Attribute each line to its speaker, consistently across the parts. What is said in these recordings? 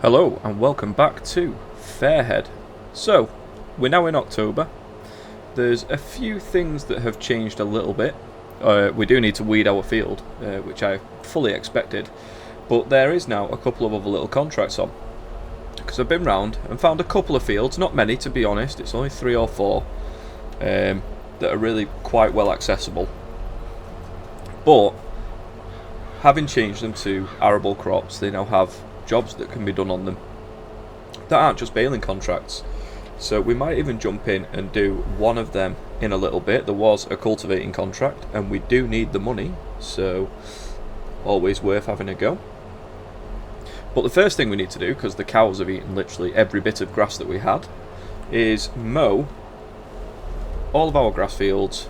Speaker 1: Hello and welcome back to Fairhead. So, we're now in October. There's a few things that have changed a little bit. We do need to weed our field, which I fully expected. But there is now a couple of other little contracts on. Because I've been round and found a couple of fields, not many to be honest, it's only 3 or 4, that are really quite well accessible. But, having changed them to arable crops, they now have jobs that can be done on them that aren't just baling contracts. So we might even jump in and do one of them in a little bit. There was a cultivating contract and we do need the money, so always worth having a go. But the first thing we need to do, because the cows have eaten literally every bit of grass that we had, is mow all of our grass fields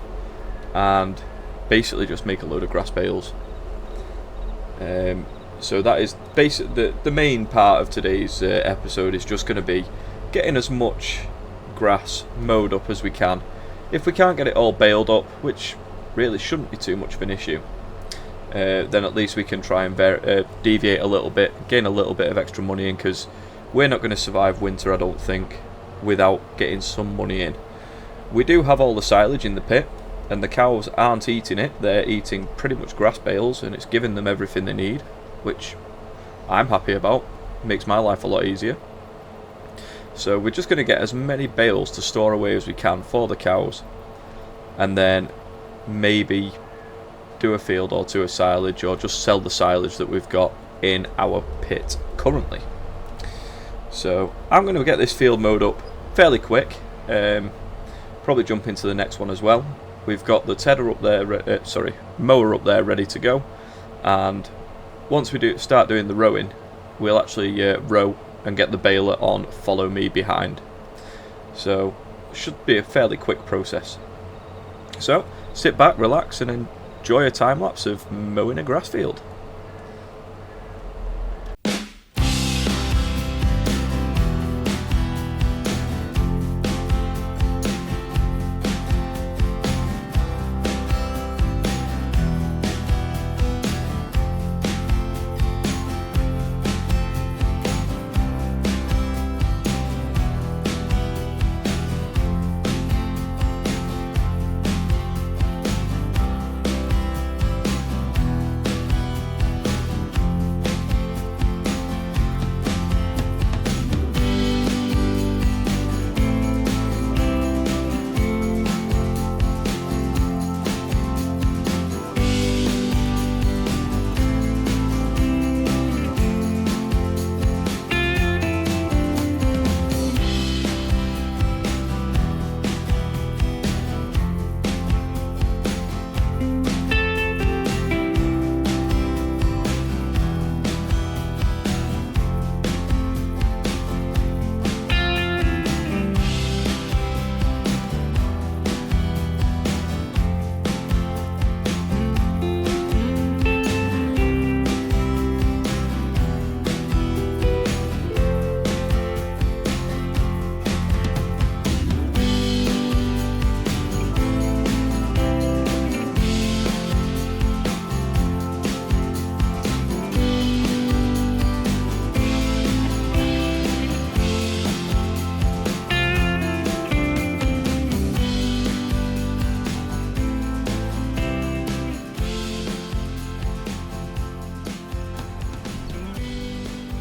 Speaker 1: and basically just make a load of grass bales. So that is basically the main part of today's episode is just going to be getting as much grass mowed up as we can. If we can't get it all baled up, which really shouldn't be too much of an issue, then at least we can try and deviate a little bit, gain a little bit of extra money in, because we're not going to survive winter, I don't think, without getting some money in. We do have all the silage in the pit, and the cows aren't eating it. They're eating pretty much grass bales, and it's giving them everything they need, which I'm happy about. Makes my life a lot easier. So we're just going to get as many bales to store away as we can for the cows, and then maybe do a field or two of silage, or just sell the silage that we've got in our pit currently. So I'm going to get this field mowed up fairly quick. Probably jump into the next one as well. We've got the tedder up there, mower up there ready to go, and once we start doing the rowing, we'll actually row and get the baler on follow me behind. So should be a fairly quick process. So sit back, relax, and enjoy a time lapse of mowing a grass field.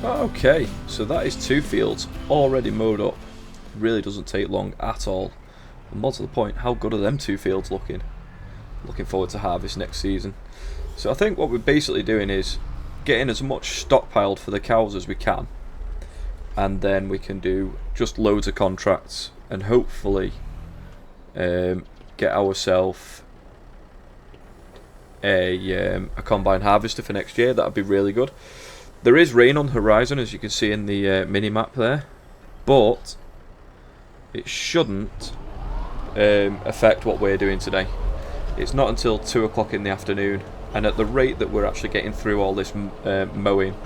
Speaker 1: Okay, so that is 2 fields already mowed up. It really doesn't take long at all. And more to the point, how good are them 2 fields looking? Looking forward to harvest next season. So I think what we're basically doing is getting as much stockpiled for the cows as we can, and then we can do just loads of contracts and hopefully get ourselves a combine harvester for next year. That'd be really good. There is rain on the horizon, as you can see in the mini-map there, but it shouldn't affect what we're doing today. It's not until 2 o'clock in the afternoon, and at the rate that we're actually getting through all this mowing,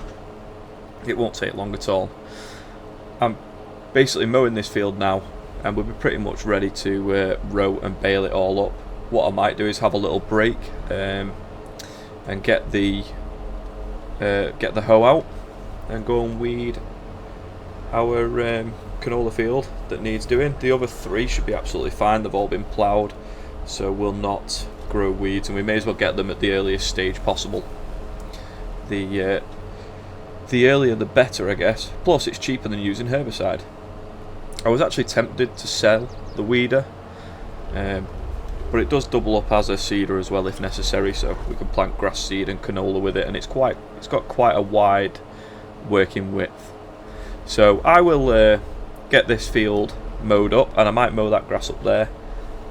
Speaker 1: it won't take long at all. I'm basically mowing this field now, and we'll be pretty much ready to row and bale it all up. What I might do is have a little break and get the hoe out and go and weed our canola field that needs doing. The other 3 should be absolutely fine. They've all been ploughed, so will not grow weeds, and we may as well get them at the earliest stage possible. The earlier the better, I guess. Plus it's cheaper than using herbicide. I was actually tempted to sell the weeder, but it does double up as a seeder as well if necessary, so we can plant grass seed and canola with it, and it's got quite a wide working width. So I will get this field mowed up, and I might mow that grass up there,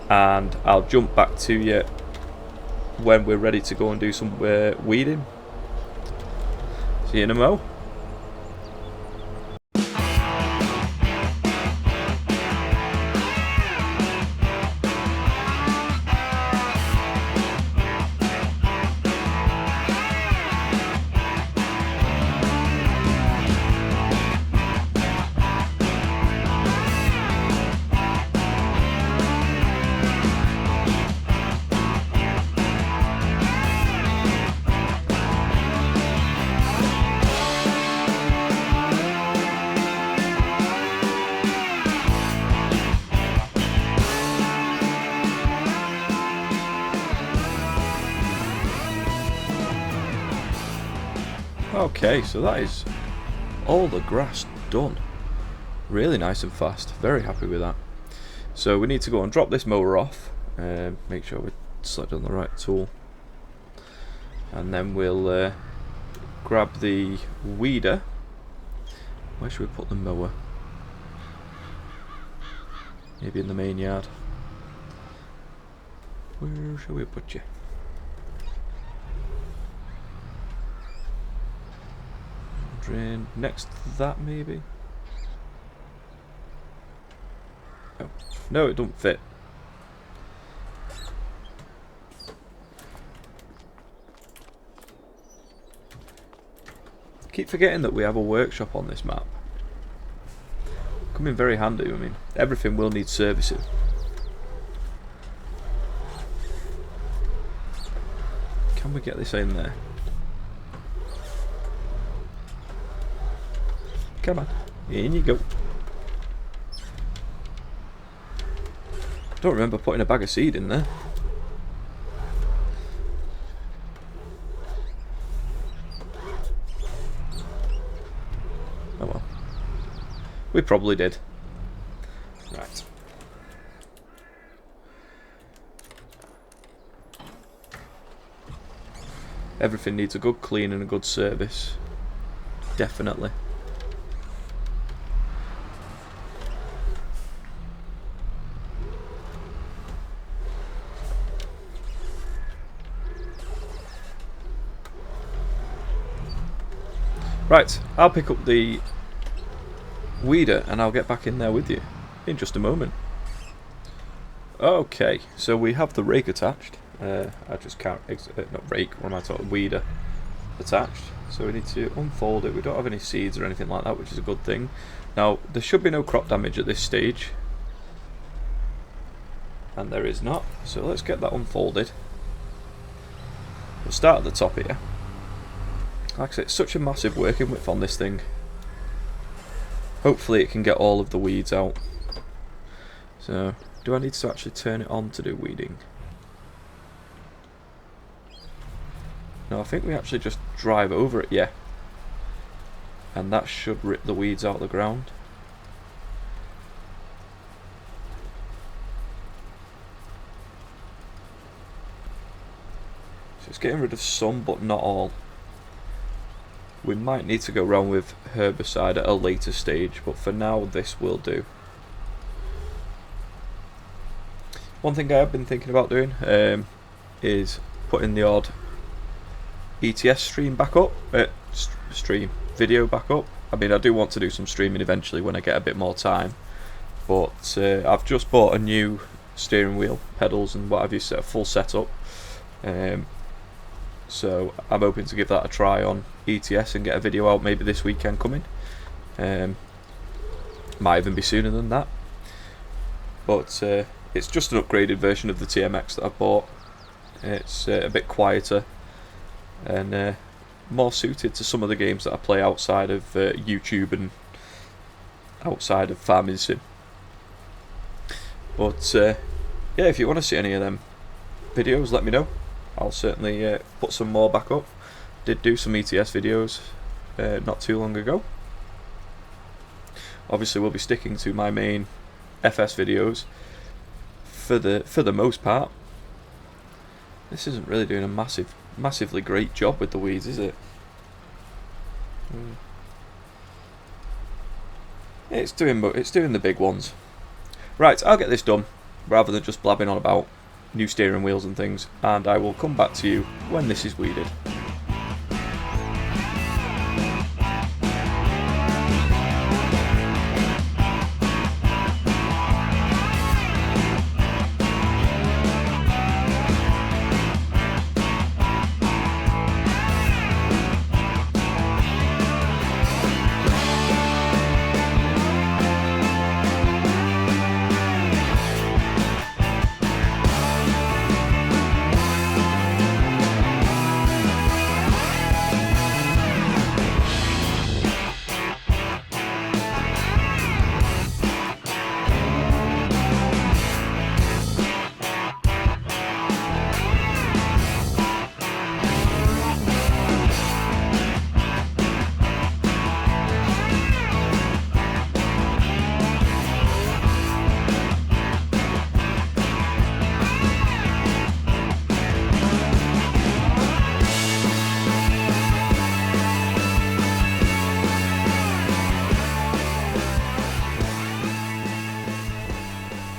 Speaker 1: and I'll jump back to you when we're ready to go and do some weeding. See you in a mo. Okay, so that is all the grass done. Really nice and fast. Very happy with that. So we need to go and drop this mower off. Make sure we select on the right tool. And then we'll grab the weeder. Where should we put the mower? Maybe in the main yard. Where shall we put you? Drain next to that, maybe? Oh. No, it don't fit. Keep forgetting that we have a workshop on this map. Come in very handy. I mean, everything will need servicing. Can we get this in there? Come on, in you go. Don't remember putting a bag of seed in there. Oh well. We probably did. Right. Everything needs a good clean and a good service. Definitely. Right, I'll pick up the weeder and I'll get back in there with you in just a moment. Okay, so we have the rake attached. I just can't, not rake, what am I talking, weeder attached. So we need to unfold it. We don't have any seeds or anything like that, which is a good thing. Now, there should be no crop damage at this stage. And there is not, so let's get that unfolded. We'll start at the top here. Like I said, it's such a massive working width on this thing. Hopefully it can get all of the weeds out. So, do I need to actually turn it on to do weeding? No, I think we actually just drive over it, yeah. And that should rip the weeds out of the ground. So it's getting rid of some, but not all. We might need to go around with herbicide at a later stage, but for now this will do. One thing I have been thinking about doing is putting the odd ETS stream back up, stream video back up. I mean, I do want to do some streaming eventually when I get a bit more time, but I've just bought a new steering wheel, pedals and what have you, set a full setup. So I'm hoping to give that a try on ETS and get a video out maybe this weekend coming. Might even be sooner than that. But it's just an upgraded version of the TMX that I've bought. It's a bit quieter and more suited to some of the games that I play outside of YouTube outside of Farming Sim. But yeah, if you want to see any of them videos, let me know. I'll certainly put some more back up. Did do some ETS videos not too long ago. Obviously we'll be sticking to my main FS videos for the most part. This isn't really doing a massively great job with the weeds, is it? It's doing the big ones. Right, I'll get this done rather than just blabbing on about new steering wheels and things, and I will come back to you when this is weeded.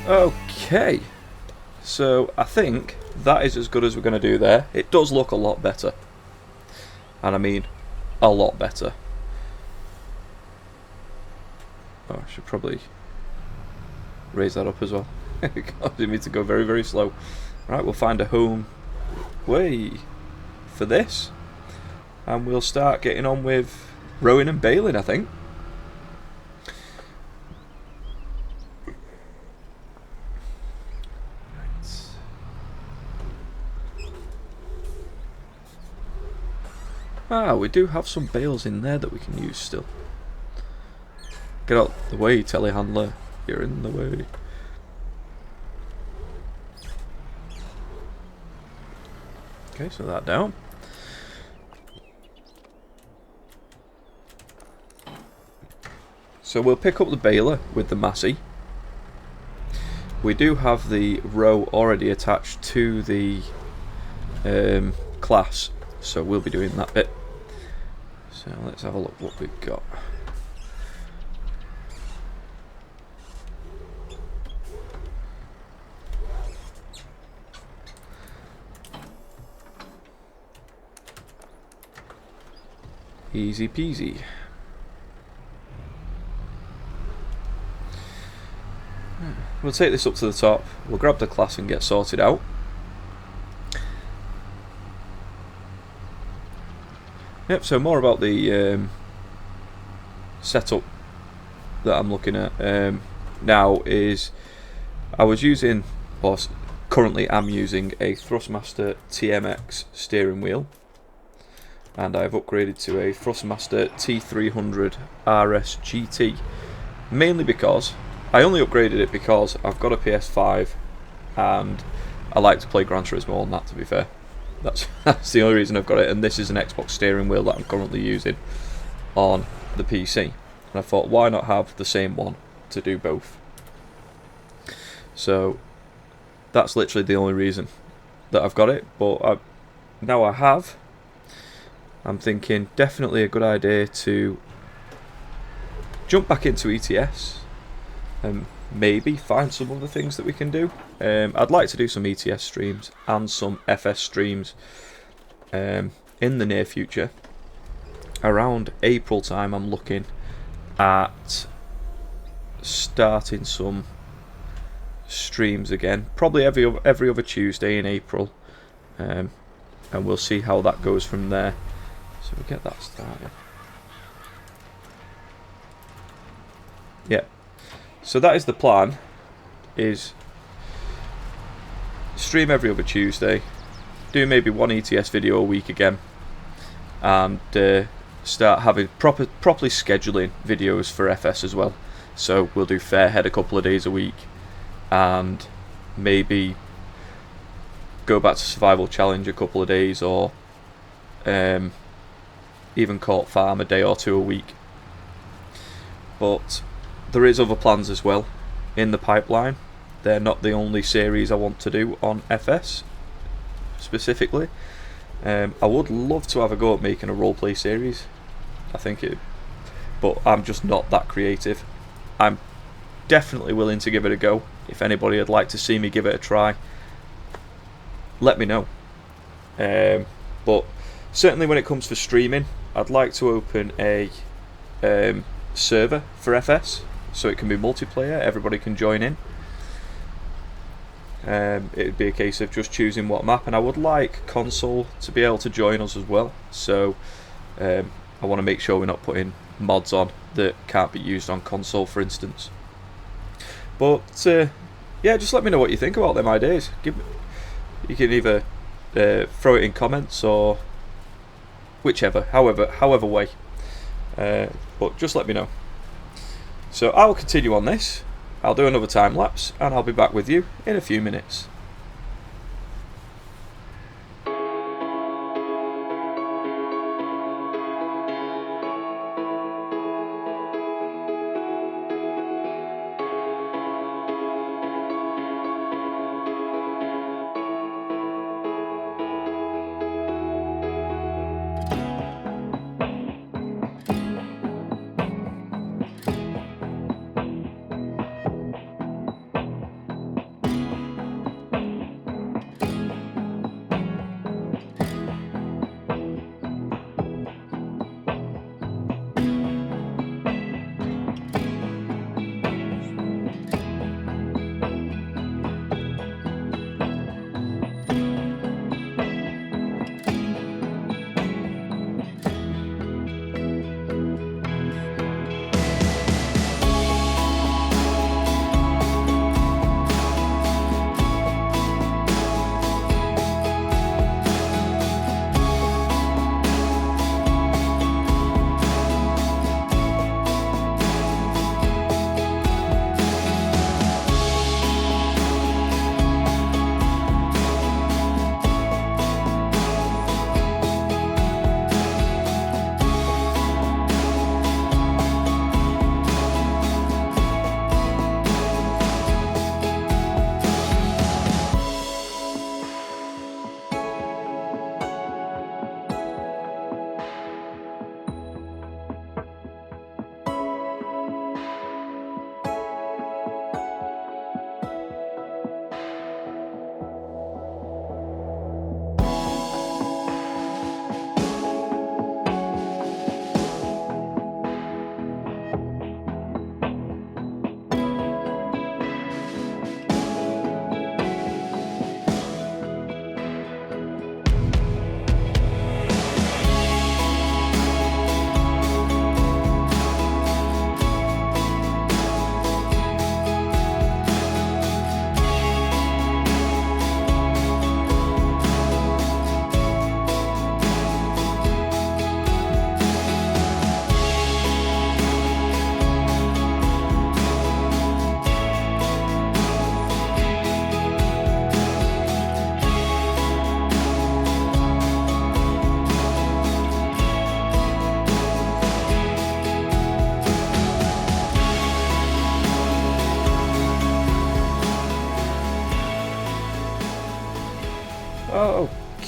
Speaker 1: Okay, so I think that is as good as we're going to do there. It does look a lot better, and I mean a lot better. Oh, I should probably raise that up as well. Causing me to go very, very slow. Right, we'll find a home way for this, and we'll start getting on with rowing and baling, I think. Ah, we do have some bales in there that we can use still. Get out the way, telehandler. You're in the way. Okay, so that down. So we'll pick up the baler with the Massey. We do have the row already attached to the class, so we'll be doing that bit. So let's have a look what we've got. Easy peasy. We'll take this up to the top, we'll grab the class and get sorted out. Yep, so more about the setup that I'm looking at now is I was using, or currently am using, a Thrustmaster TMX steering wheel, and I've upgraded to a Thrustmaster T300 RS GT, mainly because I only upgraded it because I've got a PS5 and I like to play Gran Turismo on that, to be fair. That's the only reason I've got it, and this is an Xbox steering wheel that I'm currently using on the PC. And I thought, why not have the same one to do both? So that's literally the only reason that I've got it, but now I have, I'm thinking definitely a good idea to jump back into ETS and maybe find some other things that we can do. I'd like to do some ETS streams and some FS streams in the near future. Around April time I'm looking at starting some streams again, probably every other Tuesday in April, and we'll see how that goes from there. So we'll get that started. Yeah, so that is the plan, is stream every other Tuesday, do maybe one ETS video a week again, and start having properly scheduling videos for FS as well. So we'll do Fairhead a couple of days a week, and maybe go back to Survival Challenge a couple of days, or even Court Farm a day or two a week. But there is other plans as well in the pipeline. They're not the only series I want to do on FS specifically. I would love to have a go at making a roleplay series. But I'm just not that creative. I'm definitely willing to give it a go. If anybody would like to see me give it a try, let me know. But certainly when it comes to streaming, I'd like to open a server for FS, so it can be multiplayer, everybody can join in. It would be a case of just choosing what map, and I would like console to be able to join us as well, so I want to make sure we're not putting mods on that can't be used on console, for instance. But yeah, just let me know what you think about them ideas. You can either throw it in comments or however way, but just let me know. So I'll continue on this, I'll do another time lapse, and I'll be back with you in a few minutes.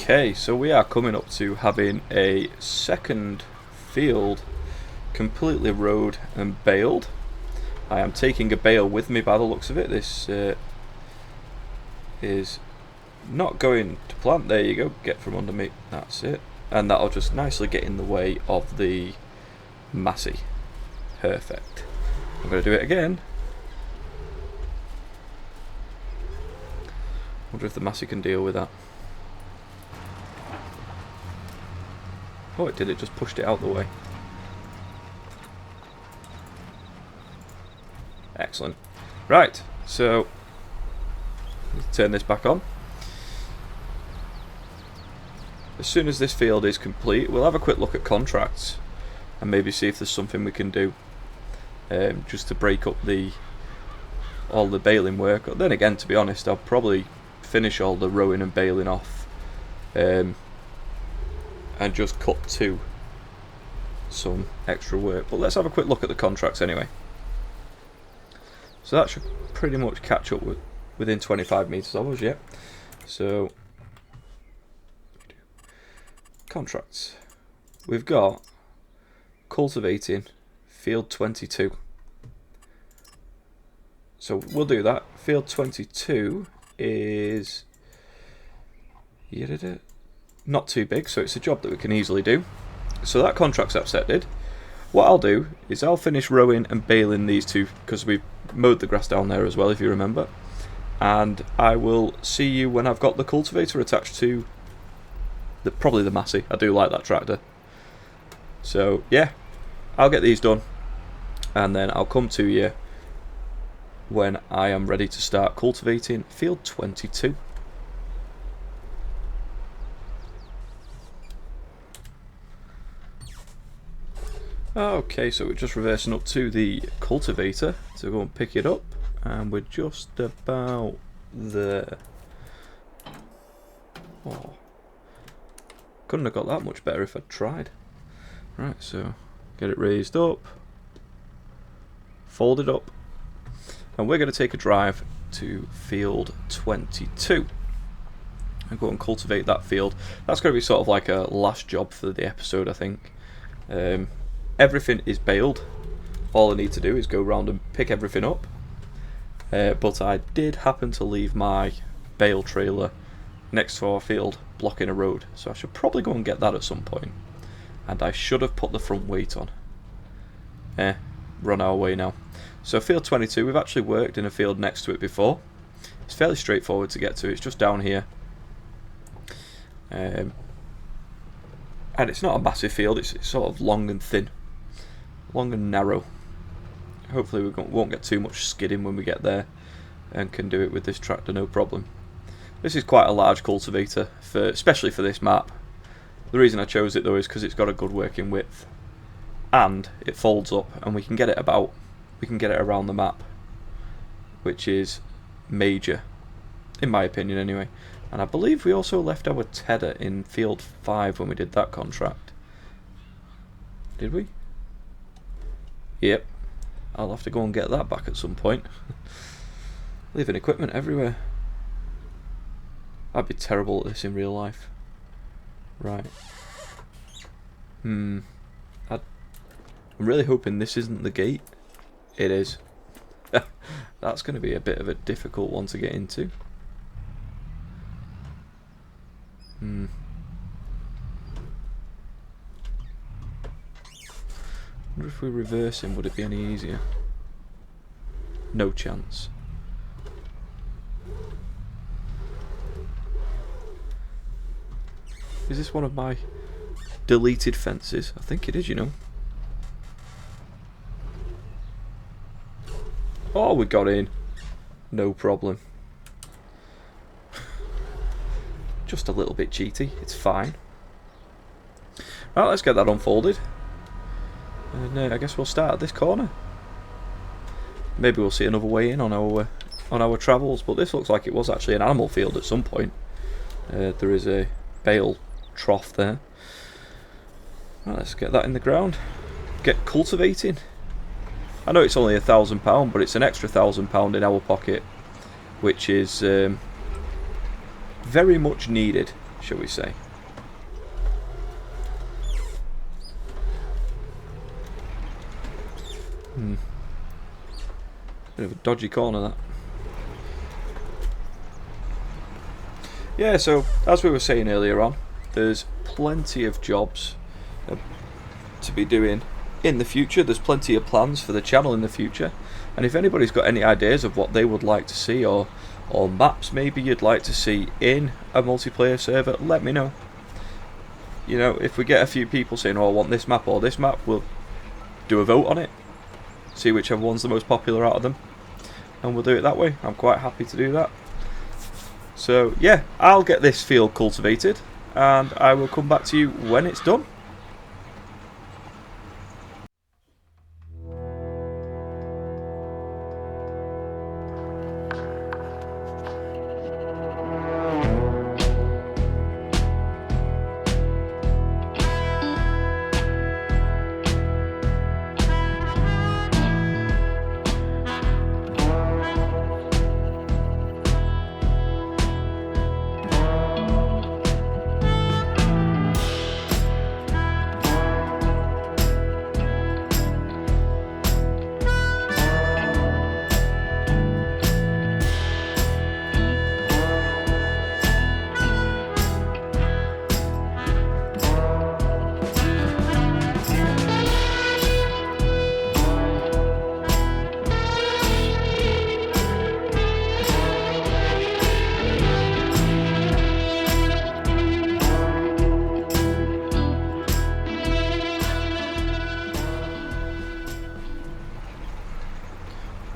Speaker 1: Okay, so we are coming up to having a second field completely rowed and baled. I am taking a bale with me by the looks of it. This is not going to plant. There you go, get from under me, that's it. And that'll just nicely get in the way of the massey. Perfect. I'm going to do it again. Wonder if the massey can deal with that. Oh, it did, it just pushed it out the way. Excellent. Right, so let's turn this back on. As soon as this field is complete, we'll have a quick look at contracts and maybe see if there's something we can do. just to break up all the baling work. But then again, to be honest, I'll probably finish all the rowing and baling off, and just cut to some extra work. But let's have a quick look at the contracts anyway. So that should pretty much catch up within 25 meters of us, yeah. So contracts, we've got cultivating field 22. So we'll do that. Field 22 is not too big, so it's a job that we can easily do. So that contract's accepted. What I'll do is I'll finish rowing and baling these two, because we mowed the grass down there as well, if you remember. And I will see you when I've got the cultivator attached to probably the Massey. I do like that tractor. So yeah, I'll get these done, and then I'll come to you when I am ready to start cultivating field 22. Okay, so we're just reversing up to the cultivator to go and pick it up, and we're just about there. Oh, couldn't have got that much better if I'd tried. Right, so get it raised up, fold it up, and we're going to take a drive to field 22 and go and cultivate that field. That's going to be sort of like a last job for the episode, I think. Everything is baled. All I need to do is go around and pick everything up. But I did happen to leave my bale trailer next to our field, blocking a road, so I should probably go and get that at some point. And I should have put the front weight on. Run our way now. So field 22, we've actually worked in a field next to it before. It's fairly straightforward to get to. It's just down here. And it's not a massive field. It's sort of long and thin. Long and narrow. Hopefully we won't get too much skidding when we get there, and can do it with this tractor no problem. This is quite a large cultivator, especially for this map. The reason I chose it though is because it's got a good working width, and it folds up, and we can get it around the map, which is major, in my opinion anyway. And I believe we also left our tedder in field 5 when we did that contract. Did we? Yep. I'll have to go and get that back at some point. Leaving equipment everywhere. I'd be terrible at this in real life. Right. I'm really hoping this isn't the gate. It is. That's going to be a bit of a difficult one to get into. I wonder if we reverse him, would it be any easier? No chance. Is this one of my deleted fences? I think it is, you know. Oh, we got in. No problem. Just a little bit cheaty. It's fine. Right, let's get that unfolded. And I guess we'll start at this corner. Maybe we'll see another way in on our travels, but this looks like it was actually an animal field at some point. There is a bale trough there. Right, let's get that in the ground. Get cultivating. I know it's only £1,000, but it's an extra £1,000 in our pocket, which is very much needed, shall we say. Bit of a dodgy corner, that. Yeah, so as we were saying earlier on, there's plenty of jobs to be doing in the future. There's plenty of plans for the channel in the future, and if anybody's got any ideas of what they would like to see, or maps maybe you'd like to see in a multiplayer server, let me know. You know, if we get a few people saying, oh, I want this map or this map, we'll do a vote on it, see whichever one's the most popular out of them, and we'll do it that way. I'm quite happy to do that. So yeah, I'll get this field cultivated, and I will come back to you when it's done.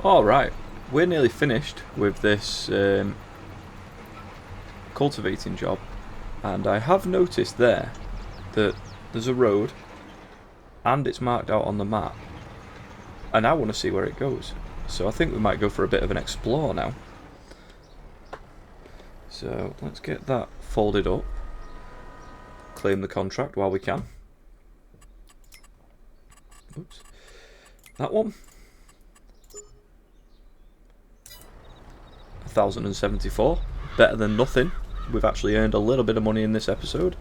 Speaker 1: Alright, we're nearly finished with this cultivating job, and I have noticed there that there's a road and it's marked out on the map, and I want to see where it goes, so I think we might go for a bit of an explore now. So let's get that folded up, claim the contract while we can. Oops. That one, 1,074, better than nothing. We've actually earned a little bit of money in this episode,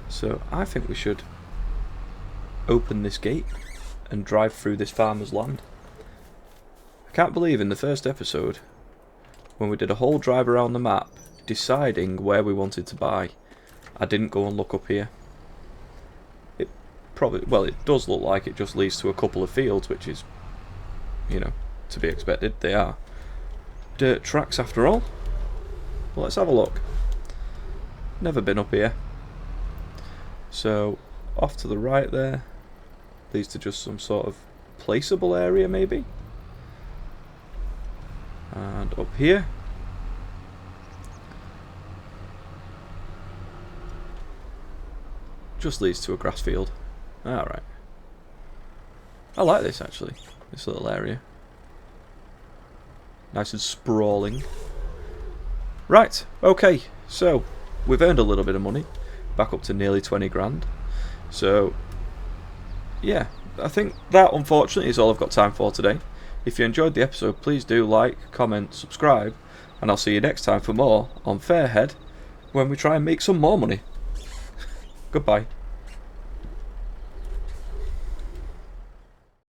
Speaker 1: so I think we should open this gate and drive through this farmer's land. I can't believe in the first episode, when we did a whole drive around the map deciding where we wanted to buy, I didn't go and look up here. It probably, well, it does look like it just leads to a couple of fields, which is, you know, to be expected. They are dirt tracks after all. Well, let's have a look. Never been up here. So off to the right there leads to just some sort of placeable area maybe, and up here just leads to a grass field. Alright, I like this actually, this little area, nice and sprawling. Right, okay, so we've earned a little bit of money, back up to nearly 20 grand. So yeah, I think that unfortunately is all I've got time for today. If you enjoyed the episode, please do like, comment, subscribe, and I'll see you next time for more on Fairhead, when we try and make some more money. Goodbye.